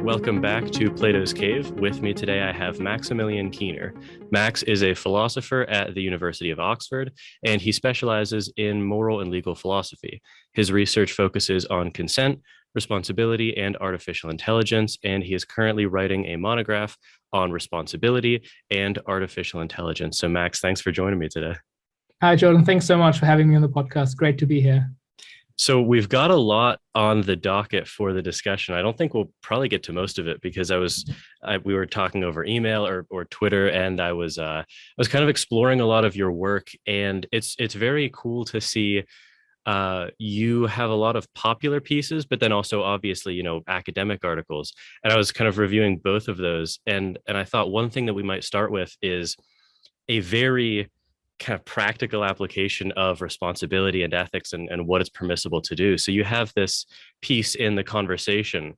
Welcome back to Plato's Cave. With me today, I have Maximilian Kiener. Max is a philosopher at the University of Oxford, and he specializes in moral and legal philosophy. His research focuses on consent, responsibility, and artificial intelligence, and he is currently writing a monograph on responsibility and artificial intelligence. So, Max, thanks for joining me today. Hi, Jordan. Thanks so much for having me on the podcast. Great to be here. So we've got a lot on the docket for the discussion. I don't think we'll probably get to most of it because we were talking over email or Twitter, and I was kind of exploring a lot of your work, and it's very cool to see. You have a lot of popular pieces, but then also obviously, academic articles. And I was kind of reviewing both of those, and I thought one thing that we might start with is a very kind of practical application of responsibility and ethics and what it's permissible to do. So you have this piece in the conversation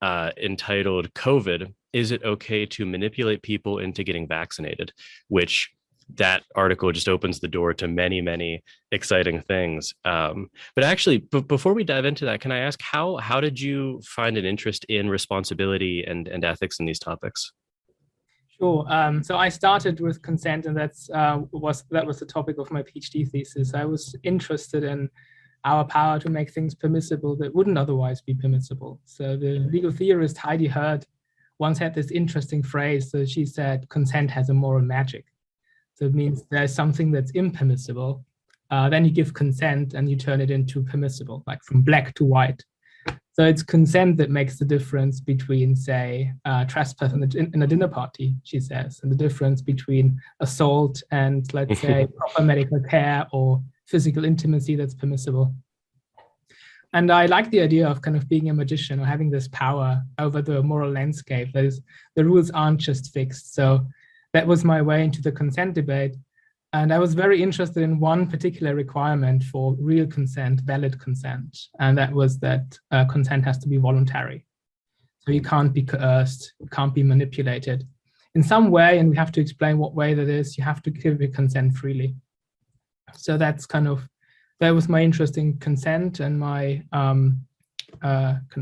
entitled COVID, Is It Okay to Manipulate People into Getting Vaccinated? Which that article just opens the door to many, many exciting things. But actually, before we dive into that, can I ask how did you find an interest in responsibility and ethics in these topics? Sure. So I started with consent, and that was the topic of my PhD thesis. I was interested in our power to make things permissible that wouldn't otherwise be permissible. So the legal theorist Heidi Herd once had this interesting phrase. So she said, consent has a moral magic. So it means there's something that's impermissible. Then you give consent and you turn it into permissible, like from black to white. So it's consent that makes the difference between, say, trespass in a dinner party, she says, and the difference between assault and, let's say, proper medical care or physical intimacy that's permissible. And I like the idea of kind of being a magician or having this power over the moral landscape. That is, the rules aren't just fixed. So that was my way into the consent debate. And I was very interested in one particular requirement for real consent, valid consent. And that was that consent has to be voluntary. So you can't be coerced, you can't be manipulated. In some way, and we have to explain what way that is, you have to give your consent freely. So that was my interest in consent and my kind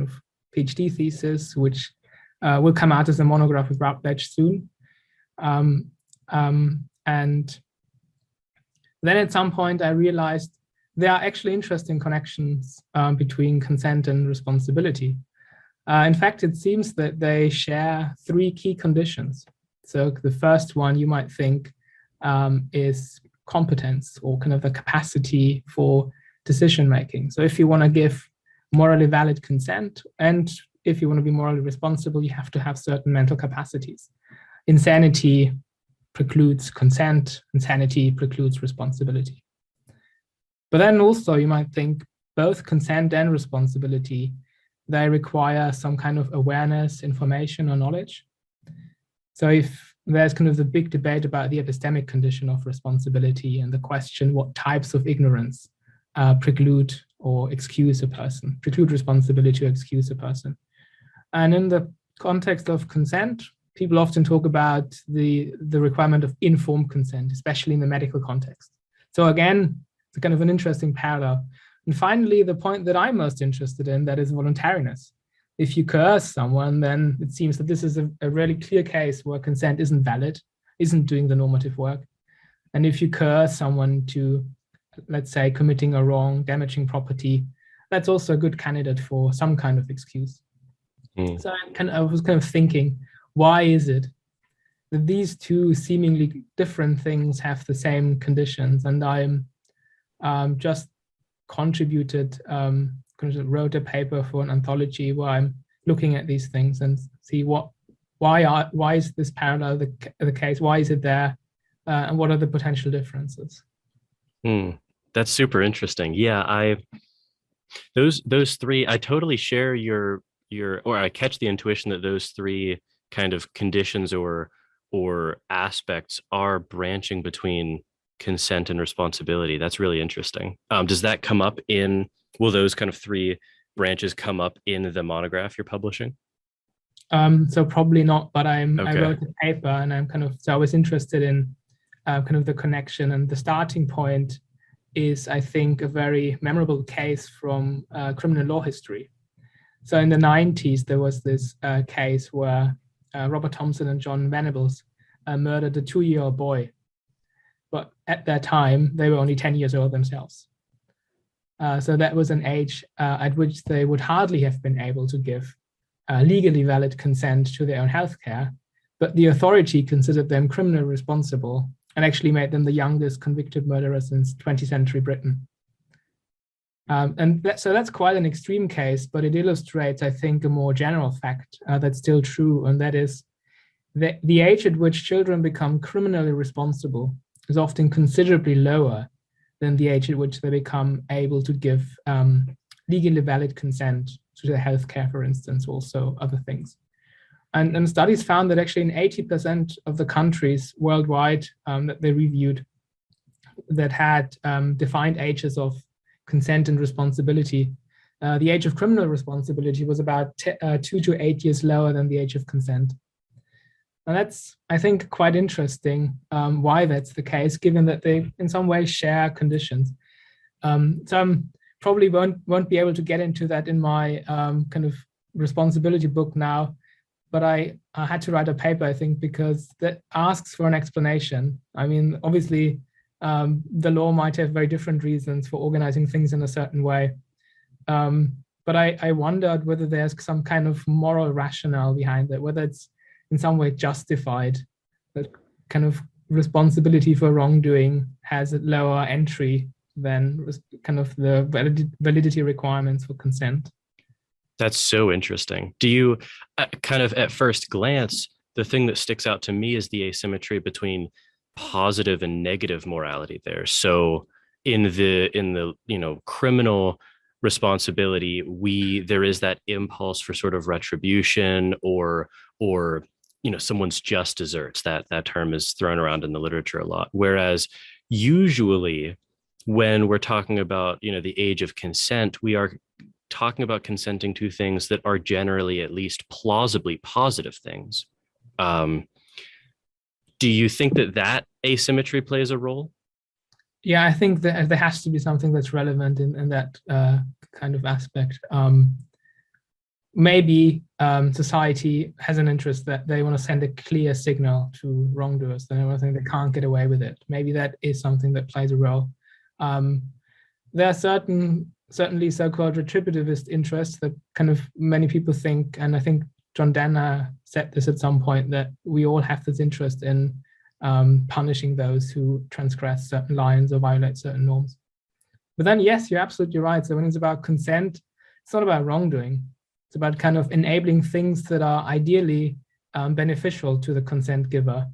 of PhD thesis, which will come out as a monograph with Routledge soon. And then at some point, I realized there are actually interesting connections between consent and responsibility. In fact, it seems that they share three key conditions. So the first one you might think is competence, or kind of the capacity for decision-making. So if you want to give morally valid consent, and if you want to be morally responsible, you have to have certain mental capacities. Insanity precludes consent, insanity precludes responsibility. But then also you might think both consent and responsibility, they require some kind of awareness, information, or knowledge. So if there's kind of the big debate about the epistemic condition of responsibility and the question what types of ignorance preclude or excuse a person, preclude responsibility or excuse a person. And in the context of consent, people often talk about the requirement of informed consent, especially in the medical context. So again, it's kind of an interesting parallel. And finally, the point that I'm most interested in, that is voluntariness. If you coerce someone, then it seems that this is a really clear case where consent isn't valid, isn't doing the normative work. And if you coerce someone to, let's say, committing a wrong, damaging property, that's also a good candidate for some kind of excuse. So I was kind of thinking, why is it that these two seemingly different things have the same conditions? And I'm just contributed, wrote a paper for an anthology where I'm looking at these things and see why is this parallel the case? Why is it there? And what are the potential differences? That's super interesting. Yeah, those three, I totally share your or I catch the intuition that those three kind of conditions or aspects are branching between consent and responsibility. That's really interesting. Does that come up will those kind of three branches come up in the monograph you're publishing? So probably not, but I wrote a paper, and I was interested in kind of the connection, and the starting point is, I think, a very memorable case from criminal law history. So in the 90s, there was this case where Robert Thompson and John Venables murdered a 2-year-old boy. But at that time, they were only 10 years old themselves. So that was an age at which they would hardly have been able to give legally valid consent to their own healthcare, but the authority considered them criminally responsible and actually made them the youngest convicted murderer since 20th century Britain. So that's quite an extreme case, but it illustrates, I think, a more general fact that's still true, and that is that the age at which children become criminally responsible is often considerably lower than the age at which they become able to give legally valid consent to their healthcare, for instance, also other things. And studies found that actually in 80% of the countries worldwide that they reviewed that had defined ages of consent and responsibility, the age of criminal responsibility was about 2 to 8 years lower than the age of consent. And that's, I think, quite interesting why that's the case, given that they in some way share conditions. So I probably won't be able to get into that in my kind of responsibility book now, but I had to write a paper, I think, because that asks for an explanation. I mean, obviously, the law might have very different reasons for organizing things in a certain way. But I wondered whether there's some kind of moral rationale behind it, whether it's in some way justified that kind of responsibility for wrongdoing has a lower entry than kind of the validity requirements for consent. That's so interesting. Do you kind of at first glance, the thing that sticks out to me is the asymmetry between positive and negative morality there. So in the criminal responsibility, there is that impulse for sort of retribution or someone's just desserts. That term is thrown around in the literature a lot. Whereas usually when we're talking about the age of consent, we are talking about consenting to things that are generally at least plausibly positive things. Do you think that asymmetry plays a role? Yeah, I think that there has to be something that's relevant in that kind of aspect. Maybe society has an interest that they want to send a clear signal to wrongdoers. They want to think they can't get away with it. Maybe that is something that plays a role. There are certainly so-called retributivist interests that kind of many people think, and I think John Danaher said this at some point, that we all have this interest in punishing those who transgress certain lines or violate certain norms. But then, yes, you're absolutely right. So when it's about consent, it's not about wrongdoing. It's about kind of enabling things that are ideally beneficial to the consent giver.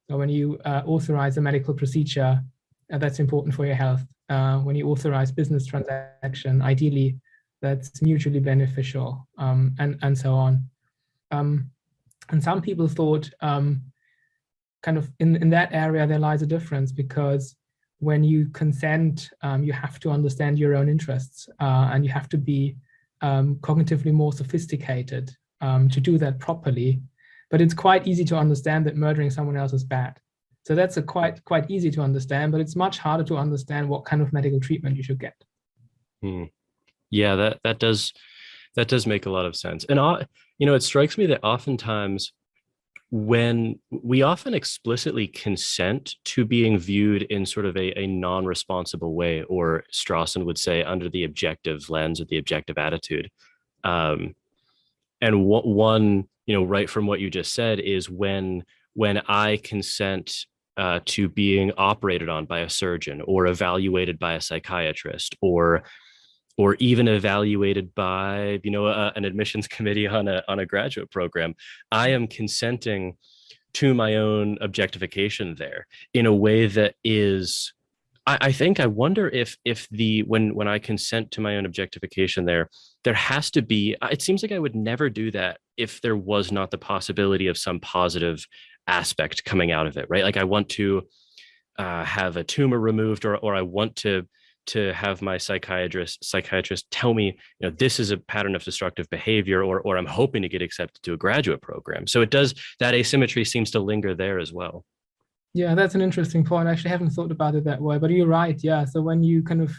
So when you authorize a medical procedure, that's important for your health. When you authorize business transaction, ideally, that's mutually beneficial, and so on. And some people thought kind of in that area, there lies a difference, because when you consent, you have to understand your own interests, and you have to be cognitively more sophisticated to do that properly. But it's quite easy to understand that murdering someone else is bad. So that's quite easy to understand, but it's much harder to understand what kind of medical treatment you should get. Yeah, that does make a lot of sense. And it strikes me that oftentimes when we often explicitly consent to being viewed in sort of a non-responsible way, or Strawson would say under the objective lens or the objective attitude. And one, right from what you just said, is when I consent to being operated on by a surgeon, or evaluated by a psychiatrist, or even evaluated by an admissions committee on a graduate program, I am consenting to my own objectification there in a way that is, I wonder if when I consent to my own objectification there has to be, it seems like I would never do that if there was not the possibility of some positive aspect coming out of it, right? Like I want to have a tumor removed, or I want to have my psychiatrist tell me, this is a pattern of destructive behavior, or I'm hoping to get accepted to a graduate program. So that asymmetry seems to linger there as well. Yeah, that's an interesting point. I actually haven't thought about it that way, but you're right. Yeah. So when you kind of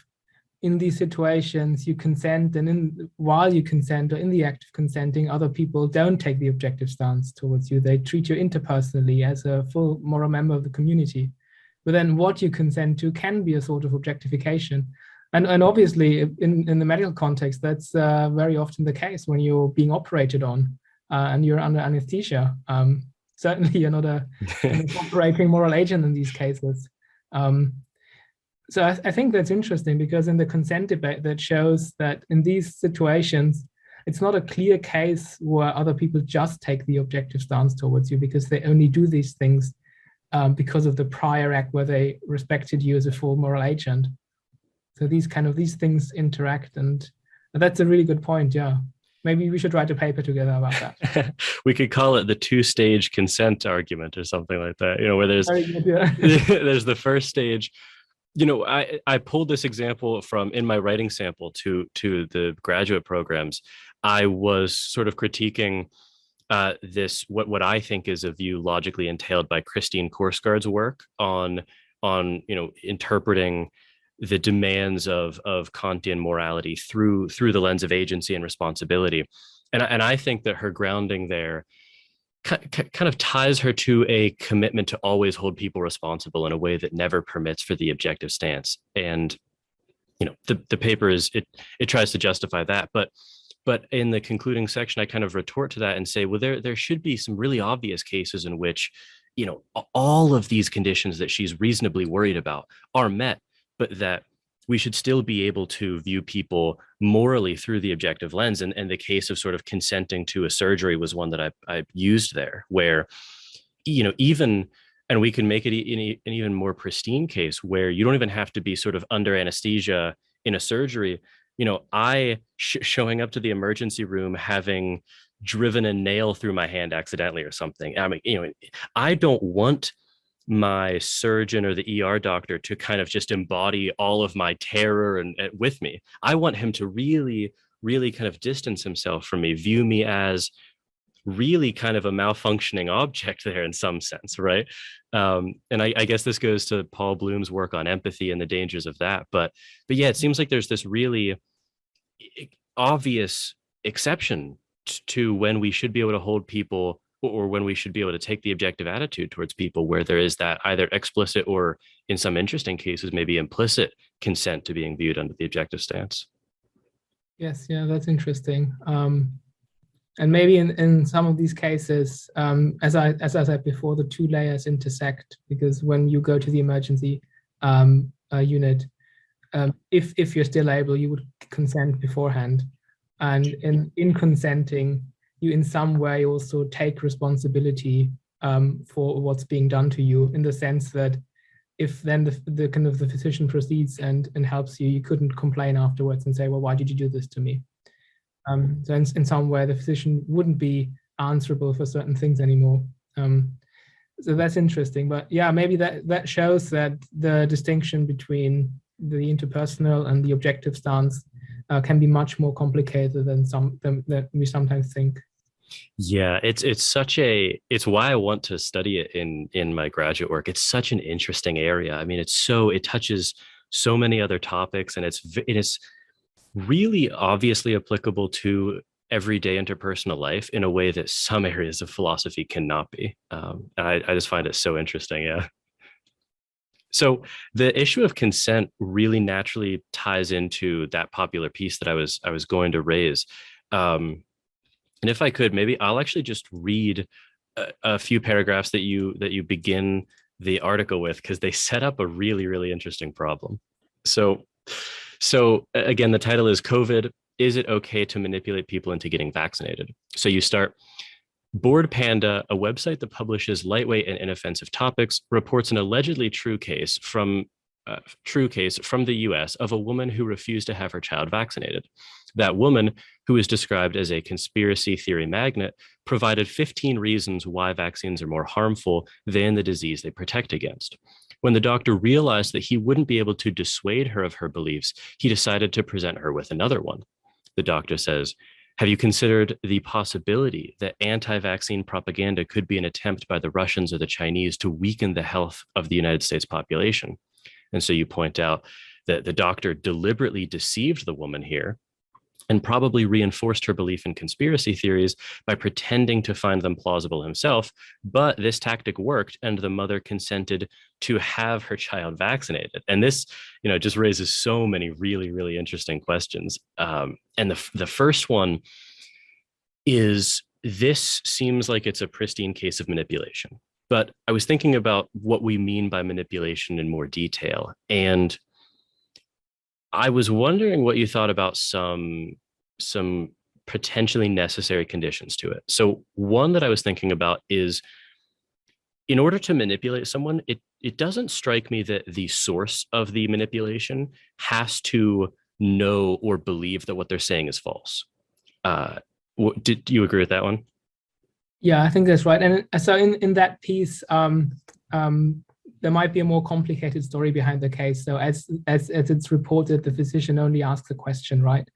in these situations you consent, and while you consent or in the act of consenting, other people don't take the objective stance towards you. They treat you interpersonally as a full moral member of the community. But then what you consent to can be a sort of objectification. And obviously in the medical context, that's very often the case when you're being operated on and you're under anesthesia. Certainly you're not an operating moral agent in these cases. So I think that's interesting, because in the consent debate, that shows that in these situations, it's not a clear case where other people just take the objective stance towards you because they only do these things because of the prior act where they respected you as a full moral agent. So these things interact, and that's a really good point. Yeah, maybe we should write a paper together about that. We could call it the two-stage consent argument or something like that. Where there's there's the first stage. I pulled this example from in my writing sample to the graduate programs. I was sort of critiquing this what I think is a view logically entailed by Christine Korsgaard's work on interpreting the demands of Kantian morality through the lens of agency and responsibility, and I think that her grounding there kind of ties her to a commitment to always hold people responsible in a way that never permits for the objective stance. And the paper it tries to justify that, but in the concluding section, I kind of retort to that and say, well, there should be some really obvious cases in which all of these conditions that she's reasonably worried about are met, but that we should still be able to view people morally through the objective lens. And the case of sort of consenting to a surgery was one that I used there, where, even, and we can make it an even more pristine case where you don't even have to be sort of under anesthesia in a surgery. I showing up to the emergency room having driven a nail through my hand accidentally or something. I mean, I don't want my surgeon or the ER doctor to kind of just embody all of my terror and with me. I want him to really, really kind of distance himself from me, view me as really kind of a malfunctioning object there in some sense, right? And I guess this goes to Paul Bloom's work on empathy and the dangers of that. But yeah, it seems like there's this really obvious exception to when we should be able to hold people, or when we should be able to take the objective attitude towards people, where there is that either explicit or, in some interesting cases, maybe implicit consent to being viewed under the objective stance. Yes, yeah, that's interesting. And maybe in some of these cases, as I said before, the two layers intersect, because when you go to the emergency unit, if you're still able, you would consent beforehand. And in consenting, you in some way also take responsibility for what's being done to you, in the sense that if then the kind of the physician proceeds and helps you, you couldn't complain afterwards and say, well, why did you do this to me? So in some way, the physician wouldn't be answerable for certain things anymore. So that's interesting. But yeah, maybe that shows that the distinction between the interpersonal and the objective stance can be much more complicated than that we sometimes think. Yeah, it's why I want to study it in my graduate work. It's such an interesting area. I mean, it touches so many other topics, and it is really obviously applicable to everyday interpersonal life in a way that some areas of philosophy cannot be. And I just find it so interesting. Yeah. So the issue of consent really naturally ties into that popular piece that I was going to raise. And if I could, maybe I'll actually just read a few paragraphs that you begin the article with, because they set up a really, really interesting problem. So again, the title is COVID, is it okay to manipulate people into getting vaccinated? So you start, Bored Panda, a website that publishes lightweight and inoffensive topics, reports an allegedly true case from the US of a woman who refused to have her child vaccinated. That woman, who is described as a conspiracy theory magnet, provided 15 reasons why vaccines are more harmful than the disease they protect against. When the doctor realized that he wouldn't be able to dissuade her of her beliefs, he decided to present her with another one. The doctor says, "Have you considered the possibility that anti-vaccine propaganda could be an attempt by the Russians or the Chinese to weaken the health of the United States population?" And so you point out the doctor deliberately deceived the woman here and probably reinforced her belief in conspiracy theories by pretending to find them plausible himself. But this tactic worked, and the mother consented to have her child vaccinated. And this, just raises so many really, really interesting questions. And the first one is, this seems like it's a pristine case of manipulation. But I was thinking about what we mean by manipulation in more detail. And I was wondering what you thought about some potentially necessary conditions to it. So one that I was thinking about is, in order to manipulate someone, it doesn't strike me that the source of the manipulation has to know or believe that what they're saying is false. Did you agree with that one? Yeah, I think that's right. And so in that piece, there might be a more complicated story behind the case. So as it's reported, the physician only asks a question, right?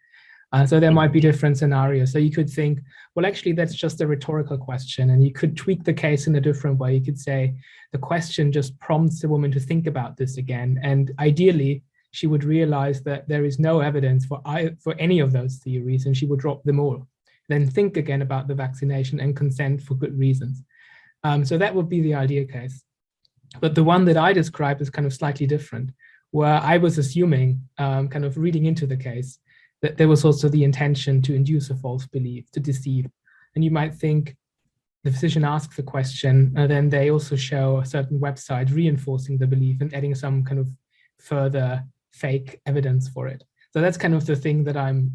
So there might be different scenarios. So you could think, well, actually, that's just a rhetorical question. And you could tweak the case in a different way. You could say the question just prompts the woman to think about this again. And ideally, she would realize that there is no evidence for any of those theories, and she would drop them all. Then think again about the vaccination and consent for good reasons. So that would be the ideal case. But the one that I described is kind of slightly different, where I was assuming, kind of reading into the case, that there was also the intention to induce a false belief, to deceive. And you might think the physician asks the question, and then they also show a certain website reinforcing the belief and adding some kind of further fake evidence for it. So that's kind of the thing that I'm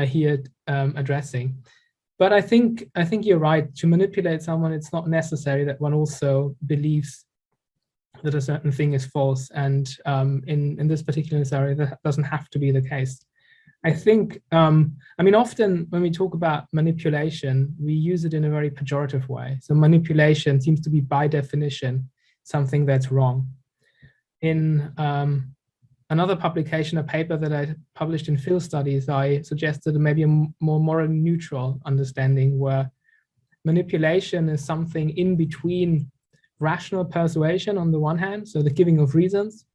here addressing. But I think you're right. To manipulate someone, it's not necessary that one also believes that a certain thing is false. And in this particular scenario, that doesn't have to be the case. I think, often when we talk about manipulation, we use it in a very pejorative way. So manipulation seems to be, by definition, something that's wrong. In another publication, a paper that I published in Field Studies, I suggested maybe a more morally neutral understanding, where manipulation is something in between rational persuasion on the one hand, so the giving of reasons,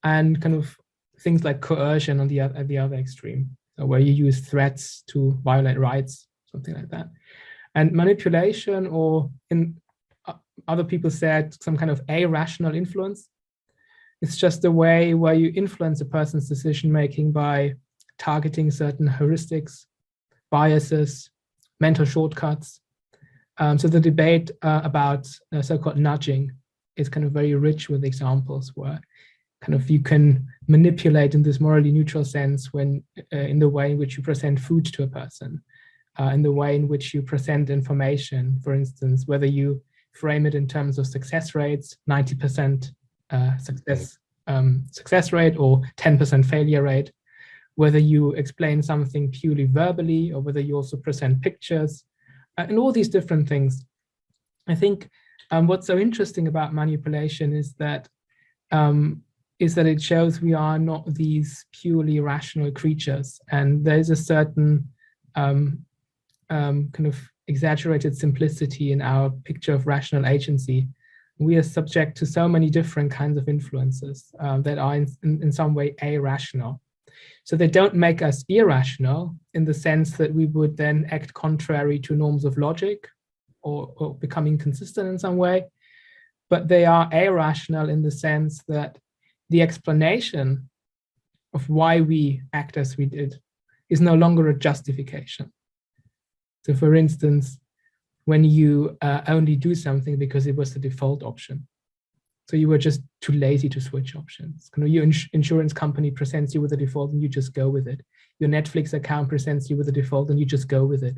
and kind of things like coercion on at the other extreme, so where you use threats to violate rights, something like that. And manipulation, or in other people said, some kind of irrational influence, it's just a way where you influence a person's decision-making by targeting certain heuristics, biases, mental shortcuts. So the debate about so-called nudging is kind of very rich with examples where kind of you can manipulate in this morally neutral sense when in the way in which you present food to a person, in the way in which you present information, for instance, whether you frame it in terms of success rates, 90% success rate or 10% failure rate, whether you explain something purely verbally or whether you also present pictures, and all these different things. I think what's so interesting about manipulation is that it shows we are not these purely rational creatures, and there's a certain kind of exaggerated simplicity in our picture of rational agency. We are subject to so many different kinds of influences that are in some way irrational. So they don't make us irrational in the sense that we would then act contrary to norms of logic or become inconsistent in some way, but they are irrational in the sense that the explanation of why we act as we did is no longer a justification. So for instance, when you only do something because it was the default option. So you were just too lazy to switch options. Your insurance company presents you with a default and you just go with it. Your Netflix account presents you with a default and you just go with it.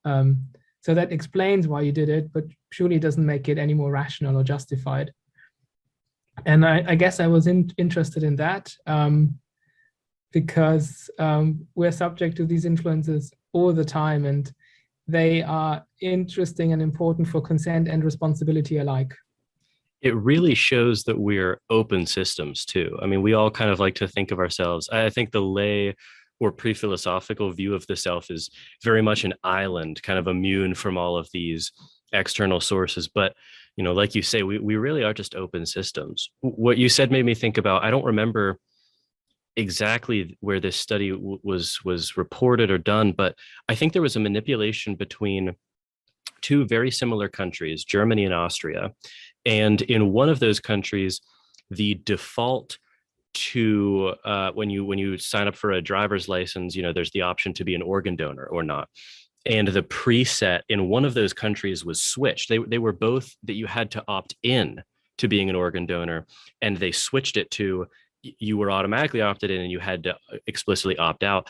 So that explains why you did it, but surely it doesn't make it any more rational or justified. And I guess I was interested in that because we're subject to these influences all the time, and they are interesting and important for consent and responsibility alike. It really shows that we're open systems too. I mean, we all kind of like to think of ourselves. I think the lay or pre-philosophical view of the self is very much an island, kind of immune from all of these external sources. But, like you say, we really are just open systems. What you said made me think about, I don't remember exactly where this study was reported or done, but I think there was a manipulation between two very similar countries, Germany and Austria. And in one of those countries, the default to when you sign up for a driver's license, there's the option to be an organ donor or not. And the preset in one of those countries was switched. They were both that you had to opt in to being an organ donor, and they switched it to you were automatically opted in and you had to explicitly opt out.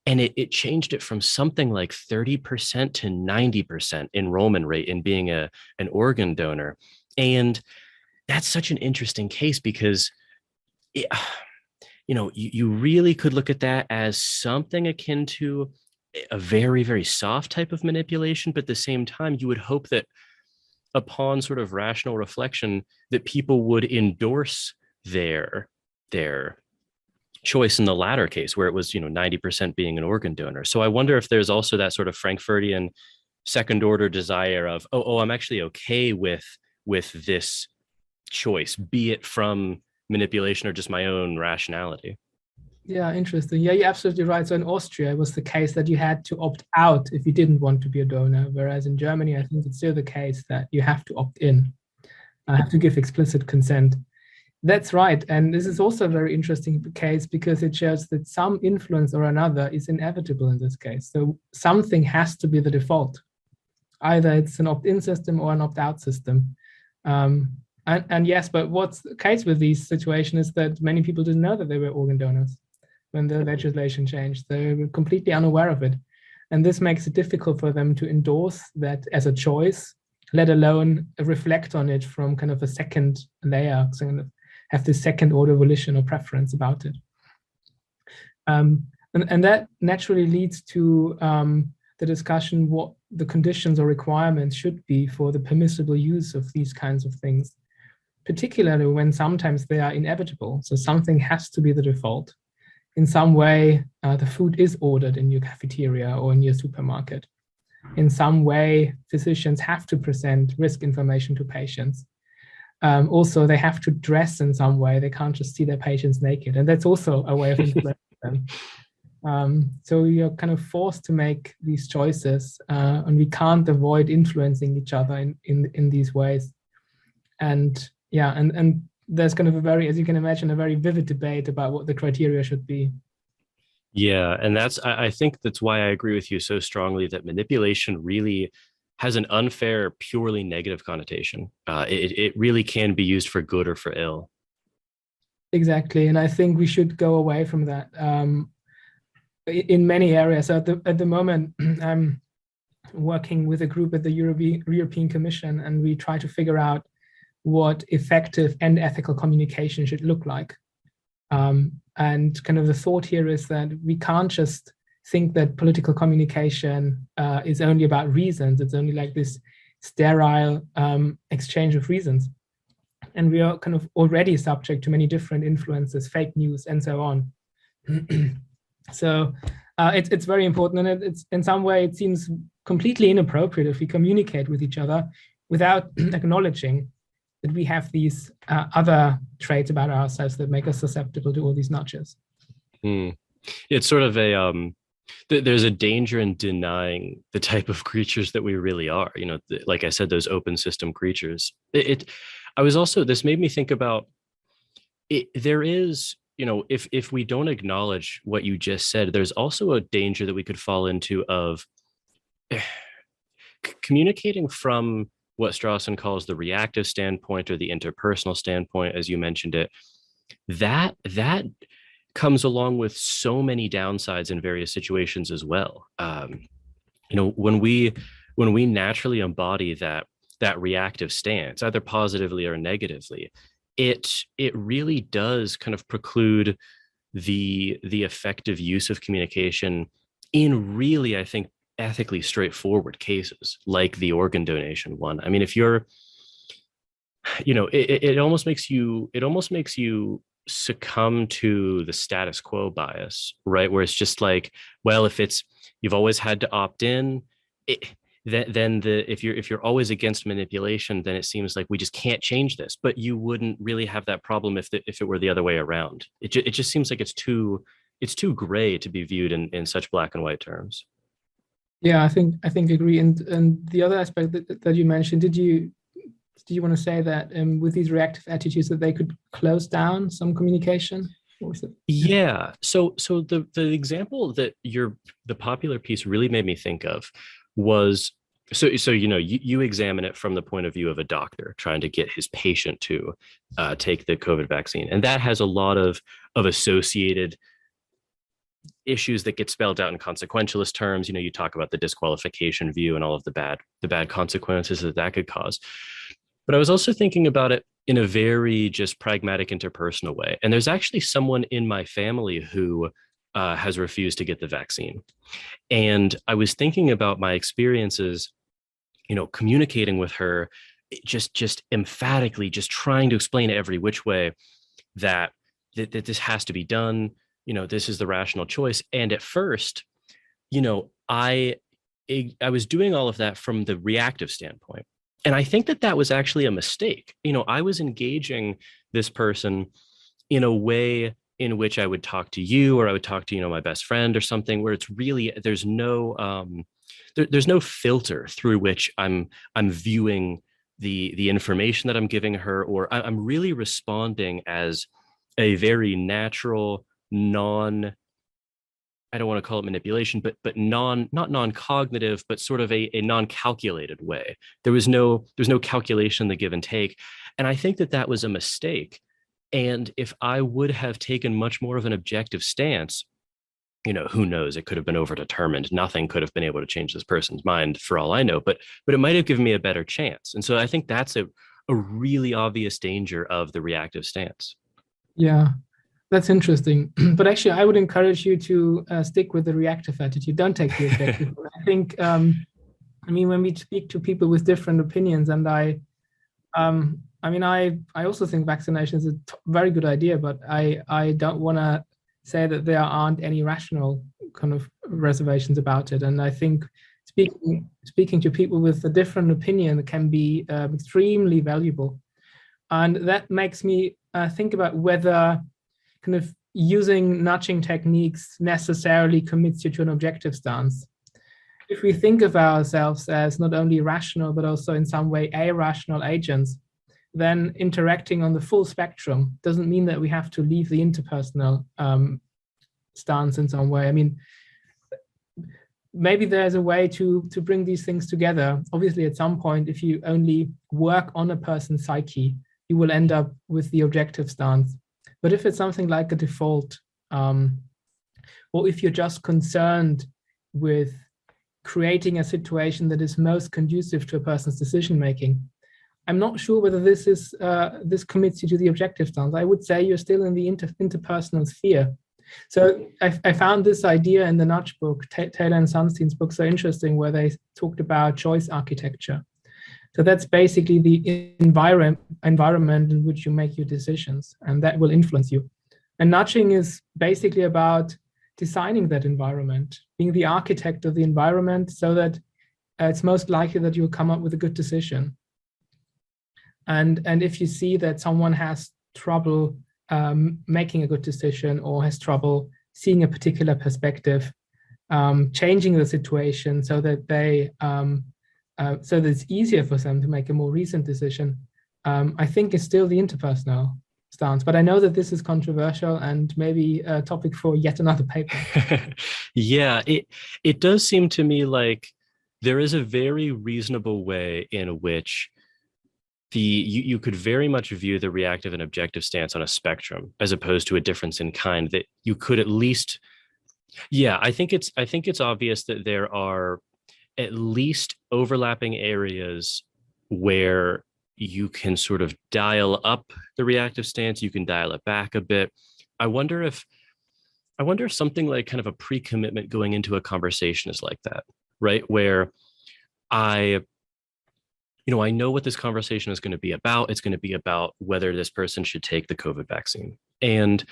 And it changed it from something like 30% to 90% enrollment rate in being an organ donor. And that's such an interesting case because it, you really could look at that as something akin to a very, very soft type of manipulation. But at the same time, you would hope that upon sort of rational reflection, that people would endorse their choice in the latter case, where it was 90% being an organ donor. So I wonder if there's also that sort of Frankfurtian second order desire of I'm actually okay with this choice, be it from manipulation or just my own rationality. Yeah, interesting. Yeah, you're absolutely right. So in Austria, it was the case that you had to opt out if you didn't want to be a donor, whereas in Germany, I think it's still the case that you have to opt in, have to give explicit consent. That's right. And this is also a very interesting case because it shows that some influence or another is inevitable in this case. So something has to be the default. Either it's an opt-in system or an opt-out system. And yes, but what's the case with these situations is that many people didn't know that they were organ donors when the legislation changed. They were completely unaware of it. And this makes it difficult for them to endorse that as a choice, let alone reflect on it from kind of a second layer, so kind of have this second order volition or preference about it. And that naturally leads to the discussion what the conditions or requirements should be for the permissible use of these kinds of things, particularly when sometimes they are inevitable. So something has to be the default. In some way, the food is ordered in your cafeteria or in your supermarket. In some way, physicians have to present risk information to patients. Also, they have to dress in some way. They can't just see their patients naked. And that's also a way of influencing them. So you're kind of forced to make these choices, and we can't avoid influencing each other in these ways. And yeah, and there's kind of a very, as you can imagine, a very vivid debate about what the criteria should be. Yeah, and I think that's why I agree with you so strongly that manipulation really has an unfair, purely negative connotation. It really can be used for good or for ill. Exactly, and I think we should go away from that in many areas. So at the moment, I'm working with a group at the European Commission, and we try to figure out what effective and ethical communication should look like. And kind of the thought here is that we can't just think that political communication is only about reasons. It's only like this sterile exchange of reasons. And we are kind of already subject to many different influences, fake news, and so on. So it's very important. And it's in some way, it seems completely inappropriate if we communicate with each other without acknowledging that we have these other traits about ourselves that make us susceptible to all these nudges. It's sort of there's a danger in denying the type of creatures that we really are. Like I said, those open system creatures. I was also, this made me think about it. There is, if we don't acknowledge what you just said, there's also a danger that we could fall into of communicating from what Strawson calls the reactive standpoint or the interpersonal standpoint, as you mentioned it. That comes along with so many downsides in various situations as well. When we naturally embody that reactive stance, either positively or negatively, it really does kind of preclude the effective use of communication in really, I think, ethically straightforward cases like the organ donation one. I mean, if you're, it almost makes you succumb to the status quo bias, right? Where it's just like, well, if you've always had to opt in, if you're always against manipulation, then it seems like we just can't change this. But you wouldn't really have that problem if it were the other way around. It just seems like it's too gray to be viewed in such black and white terms. Yeah, I think agree. And the other aspect that you mentioned, did you want to say that with these reactive attitudes that they could close down some communication? What was it? Yeah. So the example that the popular piece really made me think of was, so you examine it from the point of view of a doctor trying to get his patient to take the COVID vaccine, and that has a lot of associated issues that get spelled out in consequentialist terms. You talk about the disqualification view and all of the bad consequences that could cause. But I was also thinking about it in a very just pragmatic interpersonal way. And there's actually someone in my family who has refused to get the vaccine. And I was thinking about my experiences, communicating with her, just emphatically, just trying to explain every which way that this has to be done. This is the rational choice. And at first, I was doing all of that from the reactive standpoint. And I think that was actually a mistake. I was engaging this person in a way in which I would talk to you, or I would talk to, my best friend or something, where it's really, there's no filter through which I'm viewing the information that I'm giving her, or I'm really responding as a very natural, I don't want to call it manipulation, but not non-cognitive, but sort of a non-calculated way. There's no calculation, the give and take. And I think that was a mistake. And if I would have taken much more of an objective stance, who knows, it could have been overdetermined. Nothing could have been able to change this person's mind for all I know, but it might have given me a better chance. And so I think that's a really obvious danger of the reactive stance. Yeah. That's interesting. But actually, I would encourage you to stick with the reactive attitude. Don't take the objective. I think, when we speak to people with different opinions, and I also think vaccination is a very good idea, but I don't want to say that there aren't any rational kind of reservations about it. And I think speaking to people with a different opinion can be extremely valuable. And that makes me think about whether kind of using nudging techniques necessarily commits you to an objective stance. If we think of ourselves as not only rational, but also in some way irrational agents, then interacting on the full spectrum doesn't mean that we have to leave the interpersonal stance in some way. Maybe there's a way to bring these things together. Obviously, at some point, if you only work on a person's psyche, you will end up with the objective stance. But if it's something like a default, or if you're just concerned with creating a situation that is most conducive to a person's decision-making, I'm not sure whether this commits you to the objective stance. I would say you're still in the interpersonal sphere. So I found this idea in the Nudge book, Taylor and Sunstein's book, so interesting, where they talked about choice architecture. So that's basically the environment in which you make your decisions, and that will influence you. And nudging is basically about designing that environment, being the architect of the environment so that it's most likely that you'll come up with a good decision. And if you see that someone has trouble making a good decision, or has trouble seeing a particular perspective, changing the situation so that so that it's easier for them to make a more recent decision, I think is still the interpersonal stance. But I know that this is controversial and maybe a topic for yet another paper. Yeah, it does seem to me like there is a very reasonable way in which you could very much view the reactive and objective stance on a spectrum, as opposed to a difference in kind, that you could at least, I think it's obvious that there are at least overlapping areas where you can sort of dial up the reactive stance, you can dial it back a bit. I wonder if something like kind of a pre-commitment going into a conversation is like that, right? Where I know what this conversation is going to be about. It's going to be about whether this person should take the COVID vaccine. And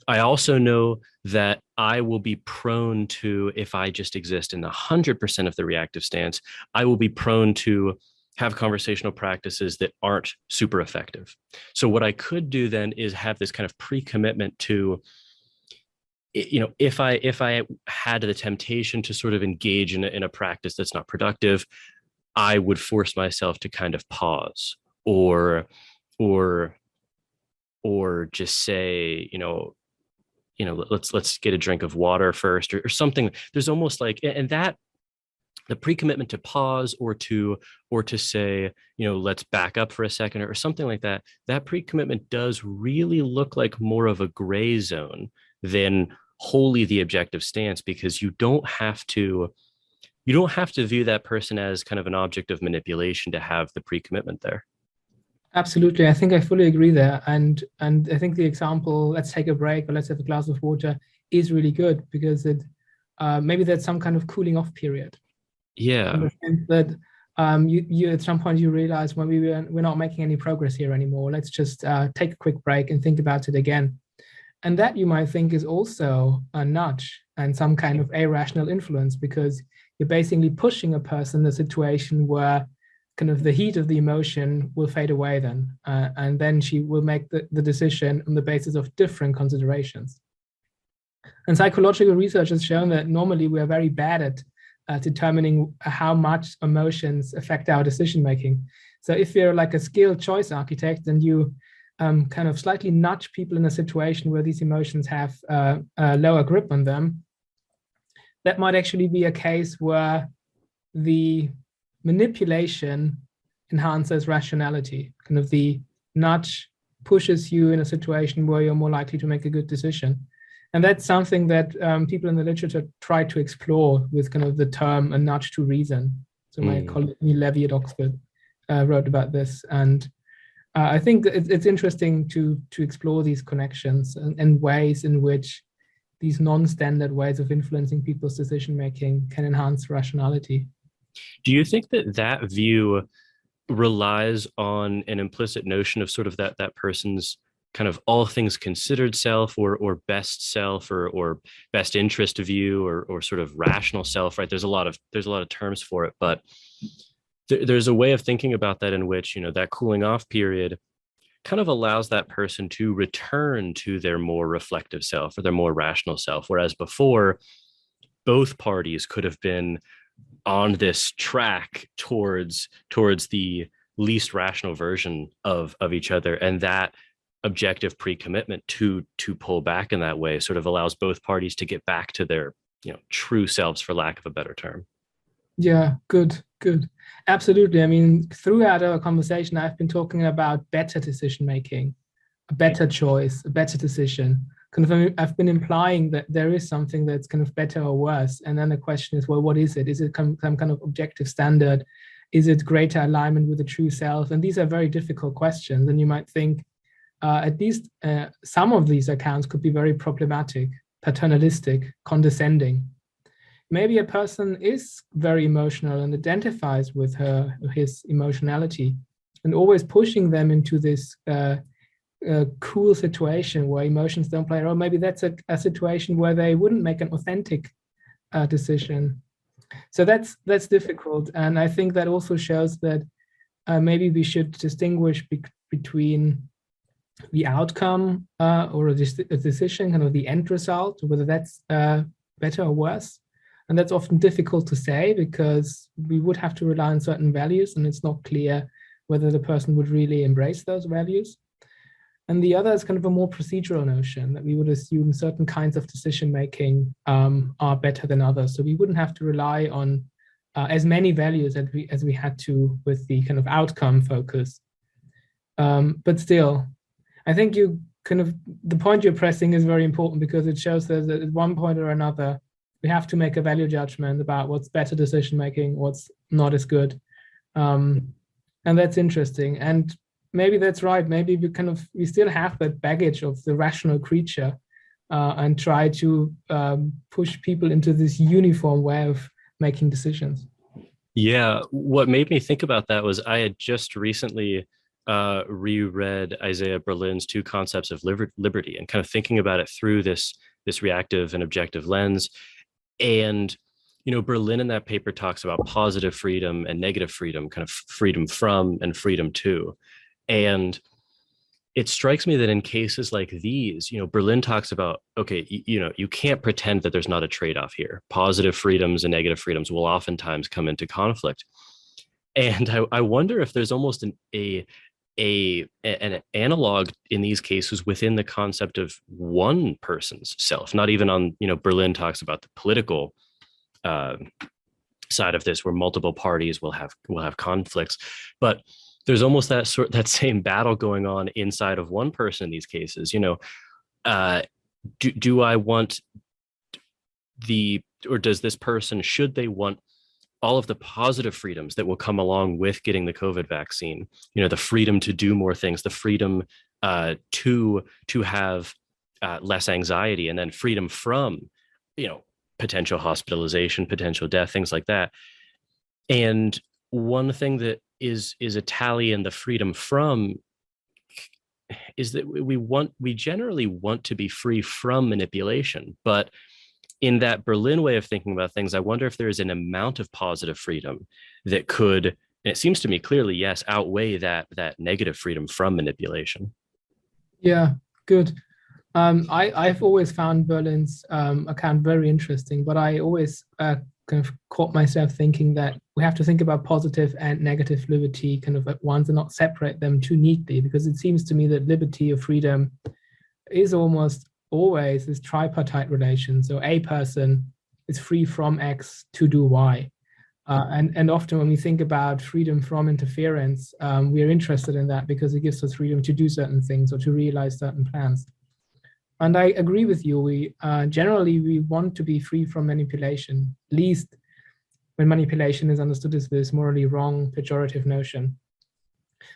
I also know that I will be prone to, if I just exist in 100% of the reactive stance, I will be prone to have conversational practices that aren't super effective. So what I could do then is have this kind of pre-commitment to, if I had the temptation to sort of engage in a practice that's not productive, I would force myself to kind of pause or or just say, let's get a drink of water first, or something. There's almost like, and that the pre-commitment to pause or to say, let's back up for a second or something like that, that pre-commitment does really look like more of a gray zone than wholly the objective stance, because you don't have to view that person as kind of an object of manipulation to have the pre-commitment there. Absolutely. I think I fully agree there. And I think the example, let's take a break or let's have a glass of water, is really good, because it maybe there's some kind of cooling off period. Yeah. In the sense that you at some point you realize, well, we're not making any progress here anymore. Let's just take a quick break and think about it again. And that, you might think, is also a nudge and some kind of irrational influence, because you're basically pushing a person in a situation where kind of the heat of the emotion will fade away then. And then she will make the decision on the basis of different considerations. And psychological research has shown that normally we are very bad at determining how much emotions affect our decision making. So if you're like a skilled choice architect and you kind of slightly nudge people in a situation where these emotions have a lower grip on them, that might actually be a case where the manipulation enhances rationality. Kind of the nudge pushes you in a situation where you're more likely to make a good decision. And that's something that people in the literature try to explore with kind of the term a nudge to reason. So my colleague Neil Levy at Oxford wrote about this. And I think it's interesting to explore these connections and ways in which these non-standard ways of influencing people's decision-making can enhance rationality. Do you think that view relies on an implicit notion of sort of that person's kind of all things considered self, or best self, or best interest view, or sort of rational self, right? There's a lot of terms for it, but there's a way of thinking about that in which, that cooling off period kind of allows that person to return to their more reflective self or their more rational self. Whereas before, both parties could have been on this track towards the least rational version of each other. And that objective pre-commitment to pull back in that way sort of allows both parties to get back to their, true selves, for lack of a better term. Yeah, good. Absolutely. I mean, throughout our conversation, I've been talking about better decision making, a better choice, a better decision. Kind of, I've been implying that there is something that's kind of better or worse. And then the question is, well, what is it? Is it some kind of objective standard? Is it greater alignment with the true self? And these are very difficult questions. And you might think at least some of these accounts could be very problematic, paternalistic, condescending. Maybe a person is very emotional and identifies with his emotionality, and always pushing them into this cool situation where emotions don't play a role. Maybe that's a situation where they wouldn't make an authentic decision. So that's difficult. And I think that also shows that maybe we should distinguish between the outcome or a decision, kind of the end result, whether that's better or worse. And that's often difficult to say, because we would have to rely on certain values, and it's not clear whether the person would really embrace those values. And the other is kind of a more procedural notion, that we would assume certain kinds of decision-making are better than others. So we wouldn't have to rely on as many values as we had to with the kind of outcome focus. But still, I think the point you're pressing is very important, because it shows that at one point or another, we have to make a value judgment about what's better decision-making, what's not as good. And that's interesting. And maybe that's right. Maybe we still have that baggage of the rational creature and try to push people into this uniform way of making decisions. Yeah, what made me think about that was I had just recently reread Isaiah Berlin's Two Concepts of Liberty, and kind of thinking about it through this this reactive and objective lens. And, Berlin in that paper talks about positive freedom and negative freedom, kind of freedom from and freedom to. And it strikes me that in cases like these, Berlin talks about, okay, you can't pretend that there's not a trade-off here. Positive freedoms and negative freedoms will oftentimes come into conflict. And I wonder if there's almost an analog in these cases within the concept of one person's self, not even on, Berlin talks about the political side of this, where multiple parties will have conflicts, but there's almost that same battle going on inside of one person in these cases. Do I want or does this person, should they want all of the positive freedoms that will come along with getting the COVID vaccine, the freedom to do more things, the freedom to have less anxiety, and then freedom from, potential hospitalization, potential death, things like that. And one thing that is a tally in the freedom from is that we generally want to be free from manipulation. But in that Berlin way of thinking about things, I wonder if there is an amount of positive freedom that could, and it seems to me clearly, yes, outweigh that negative freedom from manipulation. Yeah, good. I've always found Berlin's account very interesting, but I always kind of caught myself thinking that we have to think about positive and negative liberty kind of at once and not separate them too neatly, because it seems to me that liberty or freedom is almost always this tripartite relation. So a person is free from X to do Y. And often when we think about freedom from interference, we are interested in that because it gives us freedom to do certain things or to realize certain plans. And I agree with you. We generally want to be free from manipulation, at least when manipulation is understood as this morally wrong, pejorative notion.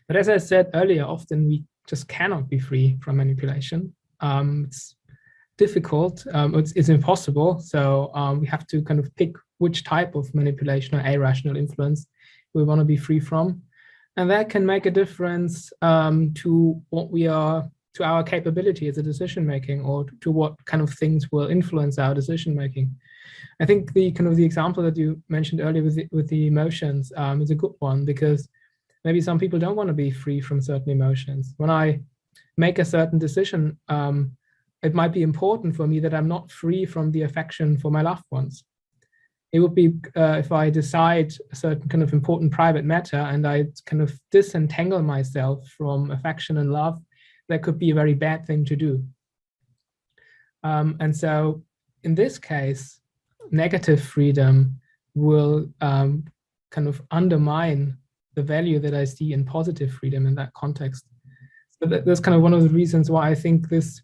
But as I said earlier, often we just cannot be free from manipulation. It's difficult. It's impossible. So we have to kind of pick which type of manipulation or irrational influence we want to be free from. And that can make a difference to what we are, to our capability as a decision making, or to what kind of things will influence our decision making. I think the kind of the example that you mentioned earlier with the emotions is a good one, because maybe some people don't want to be free from certain emotions. When I make a certain decision, it might be important for me that I'm not free from the affection for my loved ones. It would be if I decide a certain kind of important private matter and I kind of disentangle myself from affection and love, that could be a very bad thing to do. And so in this case, negative freedom will kind of undermine the value that I see in positive freedom in that context. So that's kind of one of the reasons why I think this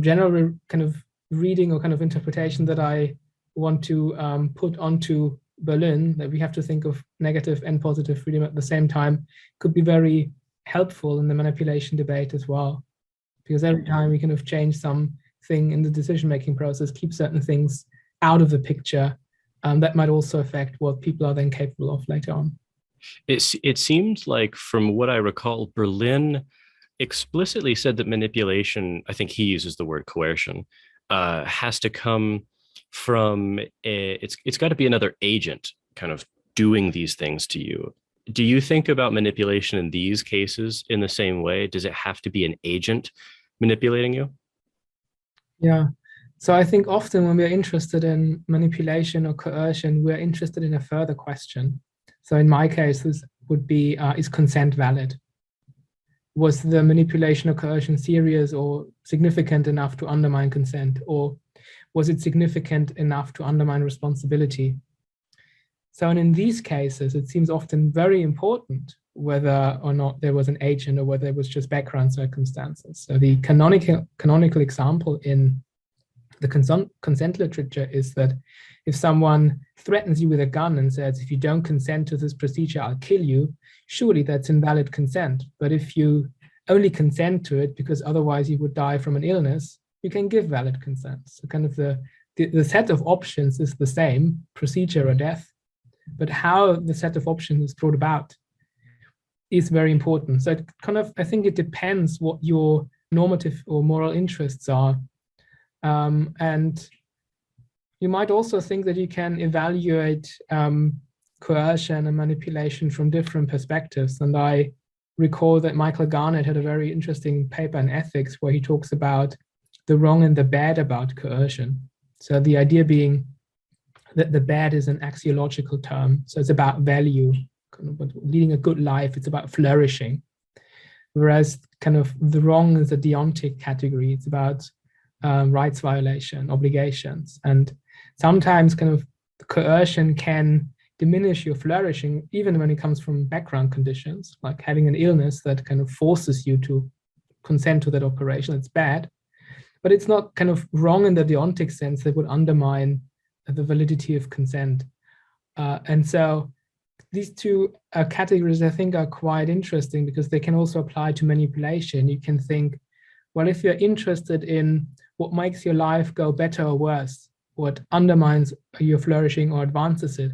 general kind of reading or kind of interpretation that I want to put onto Berlin, that we have to think of negative and positive freedom at the same time, could be very helpful in the manipulation debate as well. Because every time we kind of change something in the decision-making process, keep certain things out of the picture, that might also affect what people are then capable of later on. It seems like, from what I recall, Berlin explicitly said that manipulation, I think he uses the word coercion, has to come from it's got to be another agent kind of doing these things to you. Do you think about manipulation in these cases in the same way? Does it have to be an agent manipulating you? Yeah. So I think often when we're interested in manipulation or coercion, we're interested in a further question. So in my case, this would be, is consent valid? Was the manipulation or coercion serious or significant enough to undermine consent? Or was it significant enough to undermine responsibility? So in these cases, it seems often very important whether or not there was an agent or whether it was just background circumstances. So the canonical example in the consent literature is that if someone threatens you with a gun and says, if you don't consent to this procedure, I'll kill you, surely that's invalid consent. But if you only consent to it because otherwise you would die from an illness, you can give valid consent. So kind of the set of options is the same, procedure or death, but how the set of options is brought about is very important. So it kind of, I think it depends what your normative or moral interests are. And you might also think that you can evaluate coercion and manipulation from different perspectives. And I recall that Michael Garnett had a very interesting paper in ethics where he talks about the wrong and the bad about coercion. So the idea being that the bad is an axiological term. So it's about value, kind of leading a good life. It's about flourishing. Whereas kind of the wrong is a deontic category. It's about rights violation, obligations. And sometimes kind of coercion can diminish your flourishing, even when it comes from background conditions, like having an illness that kind of forces you to consent to that operation. It's bad, but it's not kind of wrong in the deontic sense that would undermine the validity of consent. And so these two categories, I think, are quite interesting because they can also apply to manipulation. You can think, well, if you're interested in what makes your life go better or worse, what undermines your flourishing or advances it,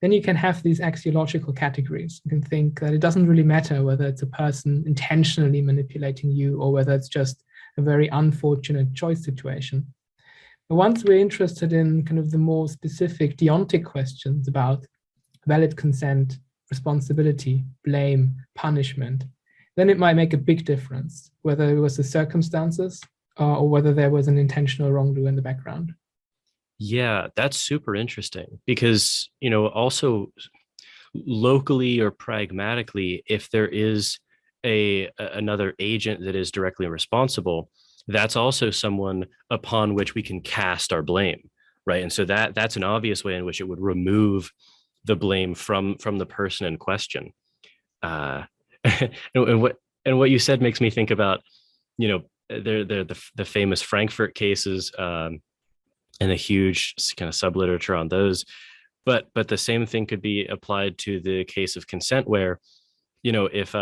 then you can have these axiological categories. You can think that it doesn't really matter whether it's a person intentionally manipulating you or whether it's just a very unfortunate choice situation. But once we're interested in kind of the more specific deontic questions about valid consent, responsibility, blame, punishment, then it might make a big difference whether it was the circumstances or whether there was an intentional wrongdoing in the background. Yeah, that's super interesting because, also locally or pragmatically, if there is another agent that is directly responsible, that's also someone upon which we can cast our blame, right? And so that's an obvious way in which it would remove the blame from the person in question. And what you said makes me think about, they're the famous Frankfurt cases, and a huge kind of subliterature on those. But the same thing could be applied to the case of consent, where, if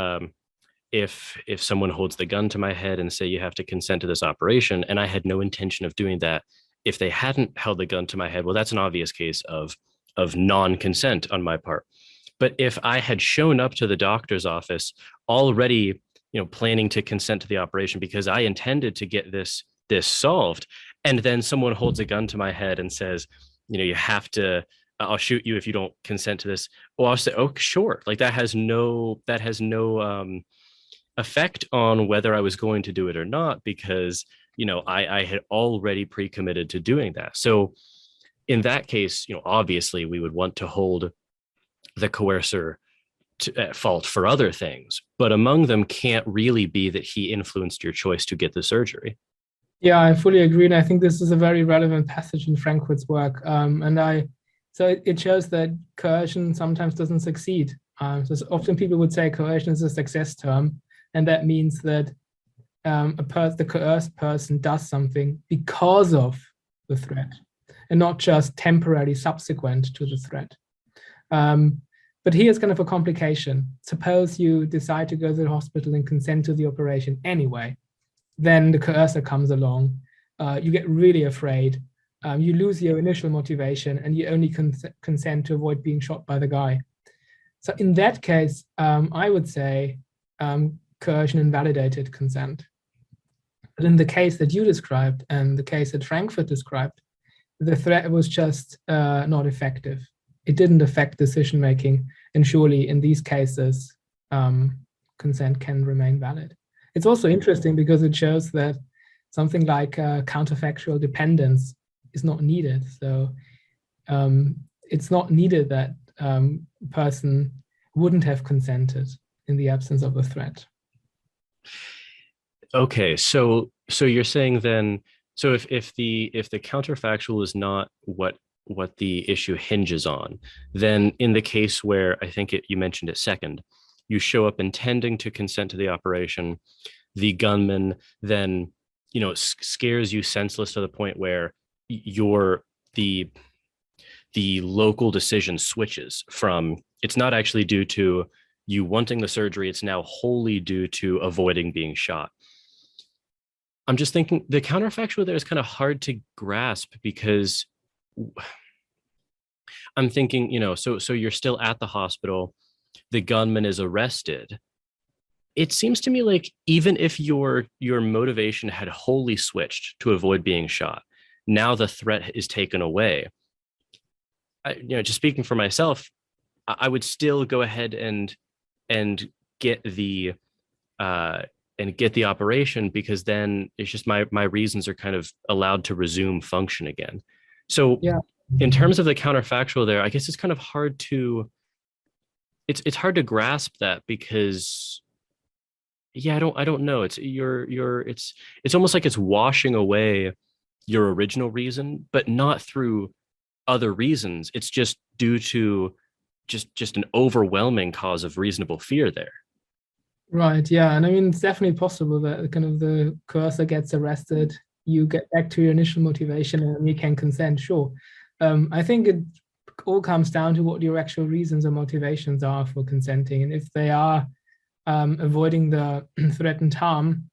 someone holds the gun to my head and say you have to consent to this operation, and I had no intention of doing that, if they hadn't held the gun to my head, well, that's an obvious case of non-consent on my part. But if I had shown up to the doctor's office already, planning to consent to the operation because I intended to get this solved, and then someone holds a gun to my head and says, you have to, I'll shoot you if you don't consent to this. Well, I'll say, oh, sure. Like that has no effect on whether I was going to do it or not, because, I had already pre-committed to doing that. So in that case, obviously we would want to hold the coercer at fault for other things, but among them can't really be that he influenced your choice to get the surgery. Yeah, I fully agree. And I think this is a very relevant passage in Frankfurt's work. So it shows that coercion sometimes doesn't succeed. So often people would say coercion is a success term, and that means that the coerced person does something because of the threat and not just temporarily subsequent to the threat. But here's kind of a complication. Suppose you decide to go to the hospital and consent to the operation anyway. Then the coercer comes along. You get really afraid. You lose your initial motivation and you only consent to avoid being shot by the guy. So in that case, I would say coercion invalidated consent. But in the case that you described and the case that Frankfurt described, the threat was just not effective. It didn't affect decision-making. And surely in these cases, consent can remain valid. It's also interesting because it shows that something like counterfactual dependence is not needed. So it's not needed that a person wouldn't have consented in the absence of a threat. Okay, so you're saying then, so if the counterfactual is not what the issue hinges on, then in the case where I think you mentioned it second, you show up intending to consent to the operation, the gunman then, scares you senseless to the point where the local decision switches from, it's not actually due to you wanting the surgery, it's now wholly due to avoiding being shot. I'm just thinking the counterfactual there is kind of hard to grasp because I'm thinking, so you're still at the hospital, the gunman is arrested, it seems to me like even if your motivation had wholly switched to avoid being shot, now the threat is taken away. Just speaking for myself, I would still go ahead and get the uh, get the operation, because then it's just my reasons are kind of allowed to resume function again. So Yeah. in terms of the counterfactual there, I guess it's kind of hard to it's hard to grasp that, because yeah, I don't know. It's it's almost like it's washing away your original reason, but not through other reasons. It's just due to just an overwhelming cause of reasonable fear there. Right. Yeah. And I mean, it's definitely possible that kind of the cursor gets arrested, you get back to your initial motivation, and you can consent. Sure. I think it all comes down to what your actual reasons or motivations are for consenting. And if they are avoiding the threatened harm,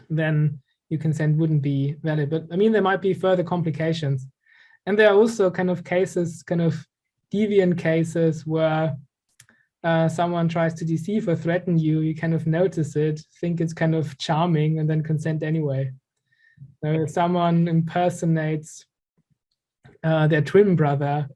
then your consent wouldn't be valid. But I mean, there might be further complications. And there are also kind of cases, kind of deviant cases where someone tries to deceive or threaten you, you kind of notice it, think it's kind of charming, and then consent anyway. So if someone impersonates their twin brother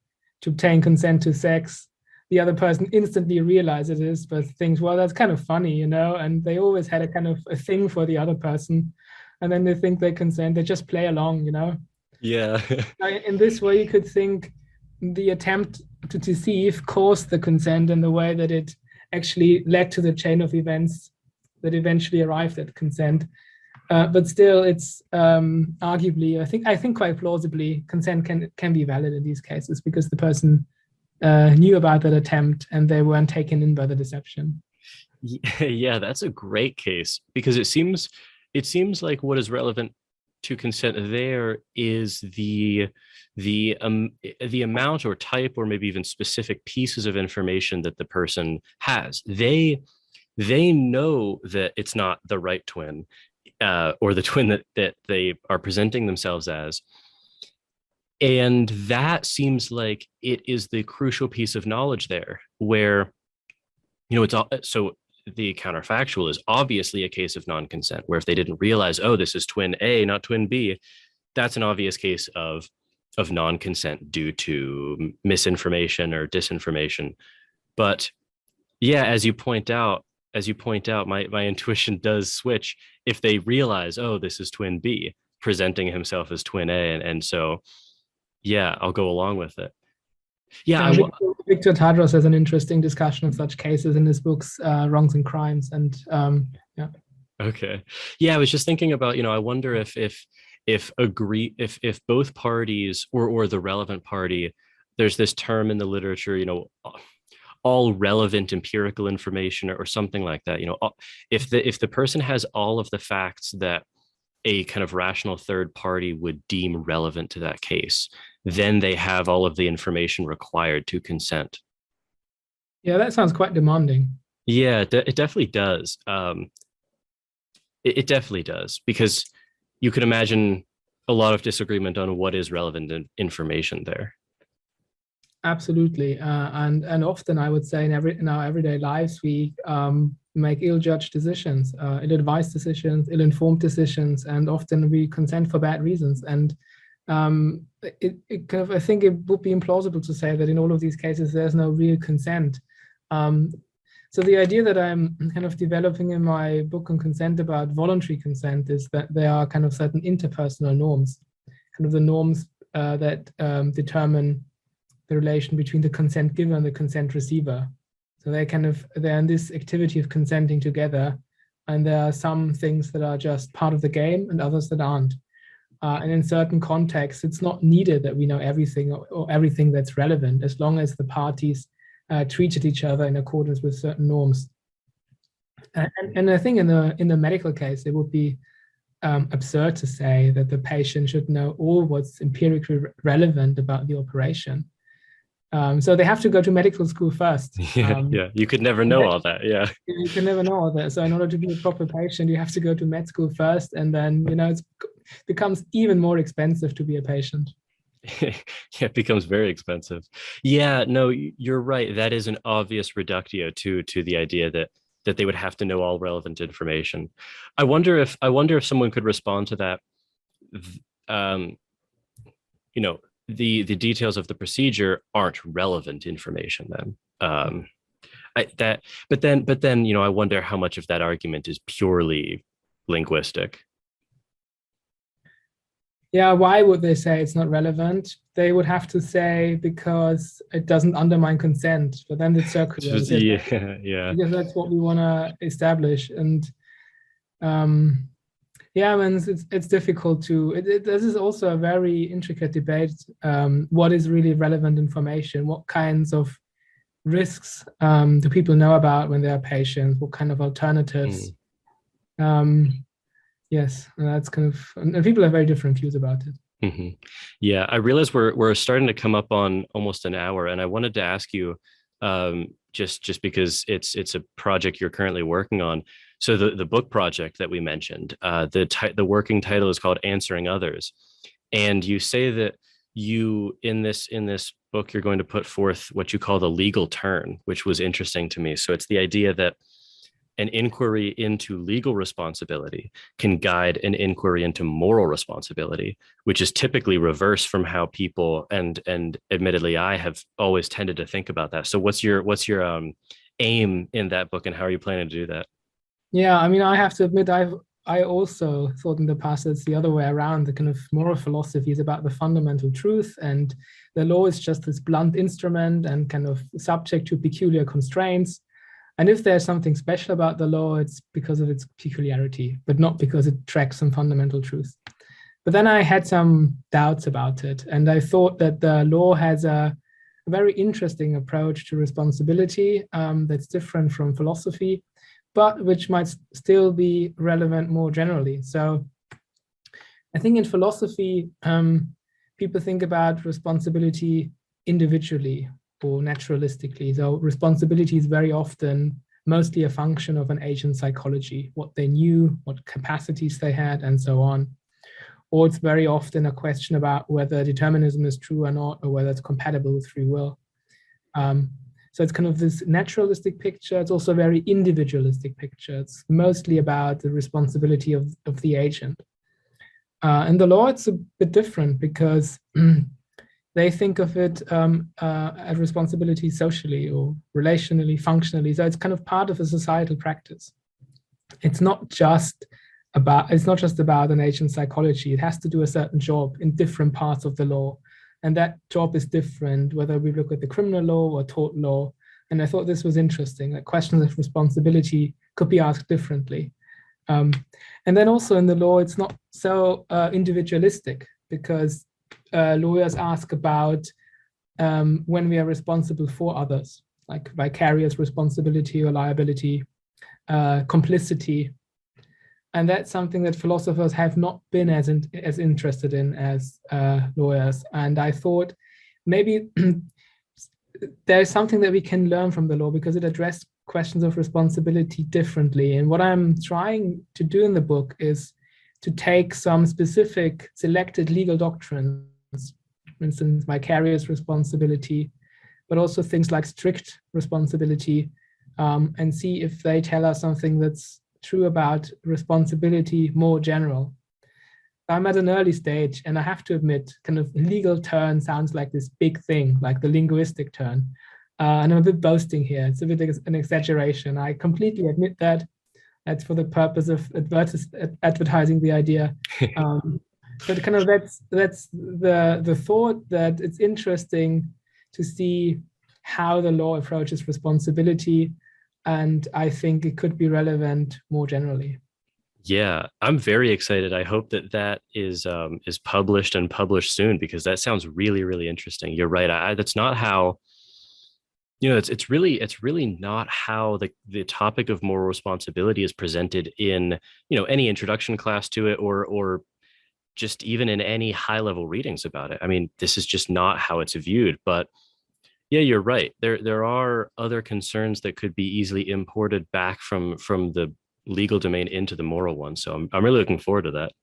to obtain consent to sex, the other person instantly realizes it is, but thinks, well, that's kind of funny, you know, and they always had a kind of a thing for the other person. And then they think they consent, they just play along, you know. Yeah. In this way, you could think the attempt to deceive caused the consent in the way that it actually led to the chain of events that eventually arrived at consent. But still, it's arguably, I think quite plausibly, consent can be valid in these cases because the person knew about that attempt and they weren't taken in by the deception. Yeah, that's a great case, because it seems like what is relevant to consent there is the amount or type or maybe even specific pieces of information that the person has. They know that it's not the right twin, or the twin that they are presenting themselves as. And that seems like it is the crucial piece of knowledge there, where, it's all, so the counterfactual is obviously a case of non-consent, where if they didn't realize, oh, this is twin A, not twin B, that's an obvious case of non-consent due to misinformation or disinformation. But yeah, as you point out, my intuition does switch if they realize, oh, this is twin B presenting himself as twin A, and so yeah, I'll go along with it. Yeah, Victor Tadros has an interesting discussion of such cases in his books, Wrongs and Crimes, and yeah. Okay. Yeah, I was just thinking about, I wonder if both parties or the relevant party, there's this term in the literature, all relevant empirical information or something like that. If the person has all of the facts that a kind of rational third party would deem relevant to that case, then they have all of the information required to consent. Yeah, that sounds quite demanding. Yeah, it definitely does. It definitely does, because you could imagine a lot of disagreement on what is relevant information there. Absolutely, and often I would say in our everyday lives we make ill-judged decisions, ill-advised decisions, ill-informed decisions, and often we consent for bad reasons. And I think it would be implausible to say that in all of these cases there's no real consent. So the idea that I'm kind of developing in my book on consent about voluntary consent is that there are kind of certain interpersonal norms, kind of the norms that determine the relation between the consent giver and the consent receiver. So they're in this activity of consenting together, and there are some things that are just part of the game and others that aren't. And in certain contexts, it's not needed that we know everything or everything that's relevant, as long as the parties treated each other in accordance with certain norms. And I think in the medical case, it would be absurd to say that the patient should know all what's empirically relevant about the operation. So they have to go to medical school first. Yeah, you could never know all that. Yeah, you can never know all that. So in order to be a proper patient, you have to go to med school first, and then it becomes even more expensive to be a patient. Yeah, it becomes very expensive. Yeah, no, you're right. That is an obvious reductio to the idea that that they would have to know all relevant information. I wonder if someone could respond to that. Um, you know, the details of the procedure aren't relevant information then. But then, you know, I wonder how much of that argument is purely linguistic. Yeah, why would they say it's not relevant? They would have to say because it doesn't undermine consent, but then it's circular. Yeah. Because that's what we want to establish. And yeah, I mean, it's difficult to, this is also a very intricate debate. What is really relevant information? What kinds of risks do people know about when they are patients? What kind of alternatives? Yes, that's kind of, and people have very different views about it. Mm-hmm. Yeah, I realize we're starting to come up on almost an hour, and I wanted to ask you, just because it's a project you're currently working on. So the book project that we mentioned, the working title is called Answering Others, and you say that you in this book you're going to put forth what you call the legal turn, which was interesting to me. So it's the idea that an inquiry into legal responsibility can guide an inquiry into moral responsibility, which is typically reverse from how people and admittedly I have always tended to think about that. So what's your aim in that book, and how are you planning to do that? Yeah, I mean, I have to admit, I also thought in the past it's the other way around. The kind of moral philosophy is about the fundamental truth, and the law is just this blunt instrument and kind of subject to peculiar constraints. And if there's something special about the law, it's because of its peculiarity, but not because it tracks some fundamental truth. But then I had some doubts about it, and I thought that the law has a very interesting approach to responsibility that's different from philosophy, but which might still be relevant more generally. So I think in philosophy, people think about responsibility individually or naturalistically. So responsibility is very often mostly a function of an agent's psychology, what they knew, what capacities they had, and so on. Or it's very often a question about whether determinism is true or not, or whether it's compatible with free will. So it's kind of this naturalistic picture. It's also a very individualistic picture. It's mostly about the responsibility of the agent. In the law, it's a bit different because they think of it as responsibility socially or relationally, functionally. So it's kind of part of a societal practice. It's not just about an agent's psychology. It has to do a certain job in different parts of the law. And that job is different, whether we look at the criminal law or tort law. And I thought this was interesting, that questions of responsibility could be asked differently. And then also in the law, it's not so individualistic, because lawyers ask about when we are responsible for others, like vicarious responsibility or liability, complicity. And that's something that philosophers have not been as interested in as lawyers. And I thought maybe there's something that we can learn from the law, because it addressed questions of responsibility differently. And what I'm trying to do in the book is to take some specific selected legal doctrines, for instance, vicarious responsibility, but also things like strict responsibility, and see if they tell us something that's true about responsibility more general. I'm at an early stage, and I have to admit, kind of legal turn sounds like this big thing, like the linguistic turn. And I'm a bit boasting here. It's a bit an exaggeration. I completely admit that. That's for the purpose of advertising the idea. But kind of that's the thought, that it's interesting to see how the law approaches responsibility. And I think it could be relevant more generally. Yeah, I'm very excited. I hope that is published and published soon, because that sounds really, really interesting. You're right. That's not how, it's really not how the topic of moral responsibility is presented in, any introduction class to it, or just even in any high level readings about it. I mean, this is just not how it's viewed. But yeah, you're right. There are other concerns that could be easily imported back from the legal domain into the moral one. So I'm really looking forward to that.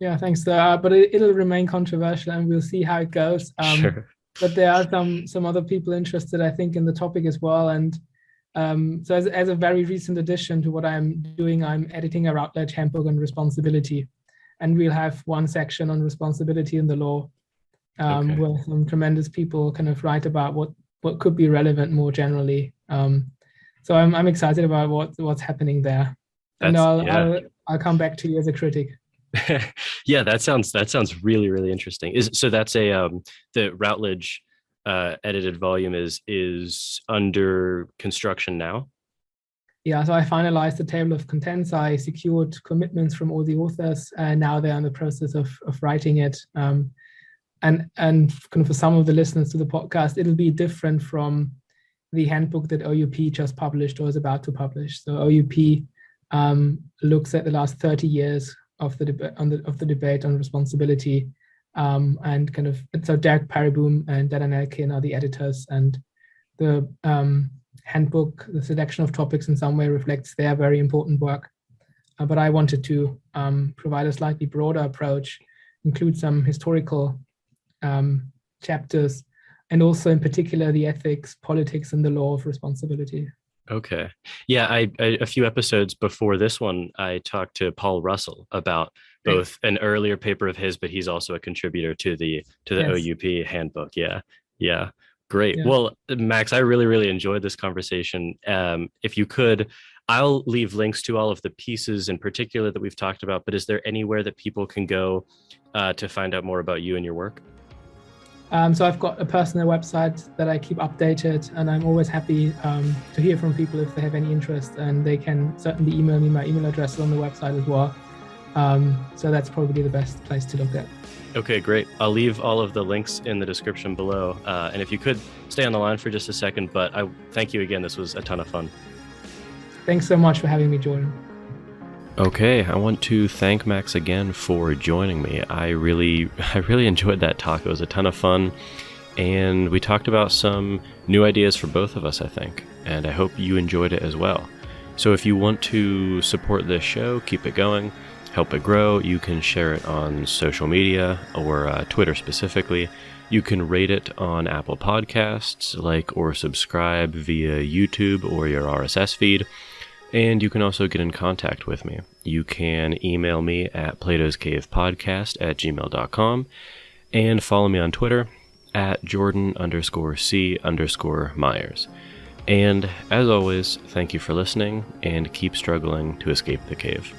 Yeah, thanks. But it'll remain controversial, and we'll see how it goes. Sure. But there are some other people interested, I think, in the topic as well. And So as a very recent addition to what I'm doing, I'm editing a Routledge handbook on responsibility. And we'll have one section on responsibility in the law, where some tremendous people kind of write about what could be relevant more generally. So I'm excited about what's happening there. And I'll come back to you as a critic. Yeah, that sounds really, really interesting. So that's the Routledge edited volume is under construction now? Yeah, so I finalized the table of contents. I secured commitments from all the authors, and now they're in the process of writing it. And kind of for some of the listeners to the podcast, it'll be different from the handbook that OUP just published or is about to publish. So OUP looks at the last 30 years of the debate on responsibility, and kind of, so Derek Parabum and Daniel Kiener are the editors, and the handbook, the selection of topics in some way reflects their very important work. But I wanted to provide a slightly broader approach, include some historical chapters, and also in particular the ethics, politics, and the law of responsibility. Okay. Yeah, I a few episodes before this one, I talked to Paul Russell about both an earlier paper of his, but he's also a contributor to the OUP handbook. Yeah. Great. Yeah. Well, Max, I really, really enjoyed this conversation. If you could, I'll leave links to all of the pieces in particular that we've talked about, but is there anywhere that people can go to find out more about you and your work? So I've got a personal website that I keep updated, and I'm always happy to hear from people if they have any interest, and they can certainly email me. My email address is on the website as well. So that's probably the best place to look at. Okay, great. I'll leave all of the links in the description below. And if you could stay on the line for just a second, but I thank you again. This was a ton of fun. Thanks so much for having me, Jordan. Okay, I want to thank Max again for joining me. I really enjoyed that talk. It was a ton of fun, and we talked about some new ideas for both of us, I think, and I hope you enjoyed it as well. So if you want to support this show, keep it going, help it grow, you can share it on social media or Twitter specifically. You can rate it on Apple Podcasts, like or subscribe via YouTube or your RSS feed. And you can also get in contact with me. You can email me at platoscavepodcast@gmail.com and follow me on Twitter at Jordan_C_Myers. And as always, thank you for listening and keep struggling to escape the cave.